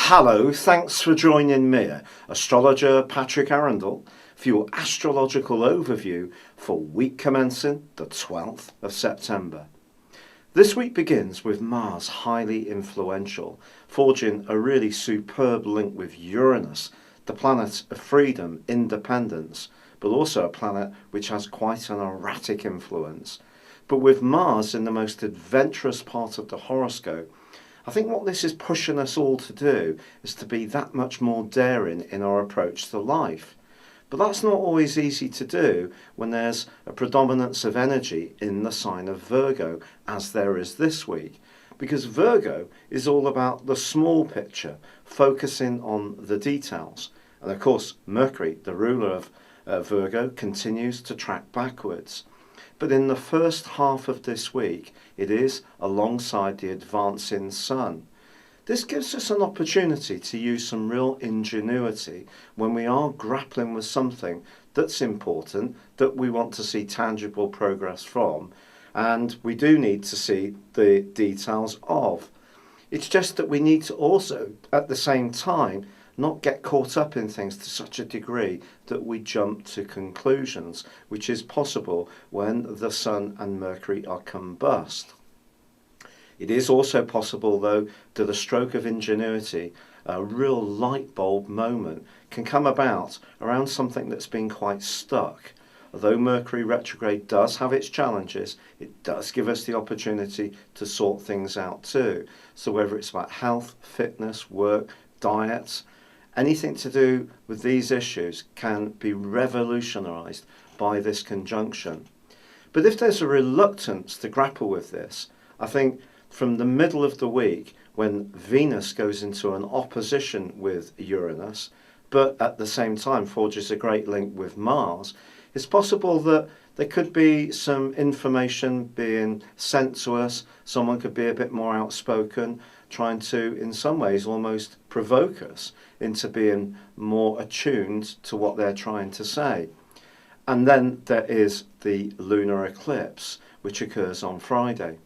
Hello, thanks for joining me, astrologer Patrick Arundell, for your astrological overview for week commencing the 12th of September. This week begins with Mars highly influential, forging a really superb link with Uranus, the planet of freedom, independence, but also a planet which has quite an erratic influence. But with Mars in the most adventurous part of the horoscope, I think what this is pushing us all to do is to be that much more daring in our approach to life. But that's not always easy to do when there's a predominance of energy in the sign of Virgo, as there is this week. Because Virgo is all about the small picture, focusing on the details. And of course, Mercury, the ruler of Virgo, continues to track backwards. But in the first half of this week, it is alongside the advancing sun. This gives us an opportunity to use some real ingenuity when we are grappling with something that's important, that we want to see tangible progress from, and we do need to see the details of. It's just that we need to also, at the same time, not get caught up in things to such a degree that we jump to conclusions, which is possible when the Sun and Mercury are combust. It is also possible, though, that a stroke of ingenuity, a real light bulb moment, can come about around something that's been quite stuck. Although Mercury retrograde does have its challenges, it does give us the opportunity to sort things out too. So whether it's about health, fitness, work, diet, anything to do with these issues can be revolutionised by this conjunction. But if there's a reluctance to grapple with this, I think from the middle of the week, when Venus goes into an opposition with Uranus, but at the same time forges a great link with Mars, it's possible that there could be some information being sent to us. Someone could be a bit more outspoken, trying to, in some ways, almost provoke us into being more attuned to what they're trying to say. And then there is the lunar eclipse, which occurs on Friday.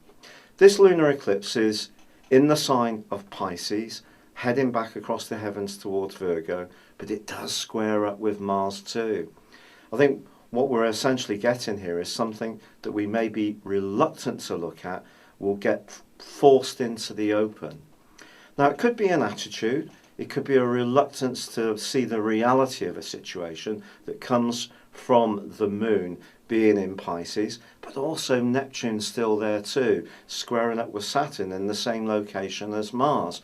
This lunar eclipse is in the sign of Pisces, heading back across the heavens towards Virgo, but it does square up with Mars too. I think what we're essentially getting here is something that we may be reluctant to look at will get forced into the open. Now, it could be an attitude, it could be a reluctance to see the reality of a situation that comes from the moon being in Pisces, but also Neptune still there too, squaring up with Saturn in the same location as Mars.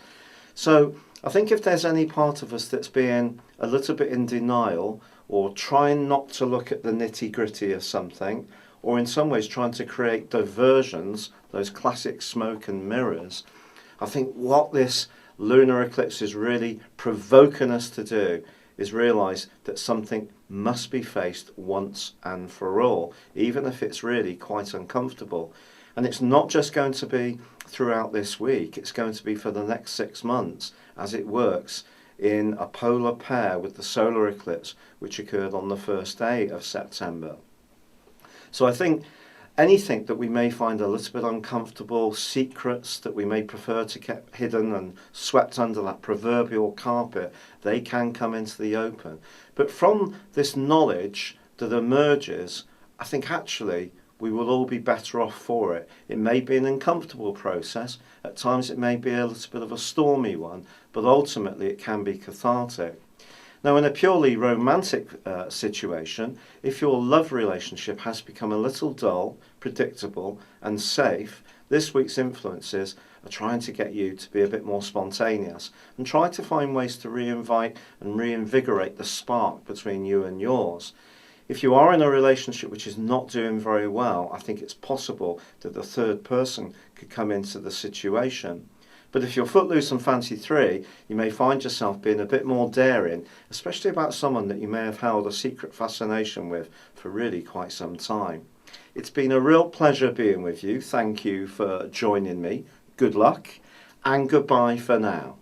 So I think if there's any part of us that's being a little bit in denial, or trying not to look at the nitty-gritty of something, or in some ways trying to create diversions, those classic smoke and mirrors, I think what this lunar eclipse is really provoking us to do is realise that something must be faced once and for all, even if it's really quite uncomfortable. And it's not just going to be throughout this week, it's going to be for the next 6 months as it works in a polar pair with the solar eclipse, which occurred on the first day of September. So I think anything that we may find a little bit uncomfortable, secrets that we may prefer to keep hidden and swept under that proverbial carpet, they can come into the open. But from this knowledge that emerges, I think actually we will all be better off for it. It may be an uncomfortable process, at times it may be a little bit of a stormy one, but ultimately it can be cathartic. Now, in a purely romantic situation, if your love relationship has become a little dull, predictable and safe, this week's influences are trying to get you to be a bit more spontaneous and try to find ways to reinvite and reinvigorate the spark between you and yours. If you are in a relationship which is not doing very well, I think it's possible that the third person could come into the situation. But if you're footloose and fancy free, you may find yourself being a bit more daring, especially about someone that you may have held a secret fascination with for really quite some time. It's been a real pleasure being with you. Thank you for joining me. Good luck and goodbye for now.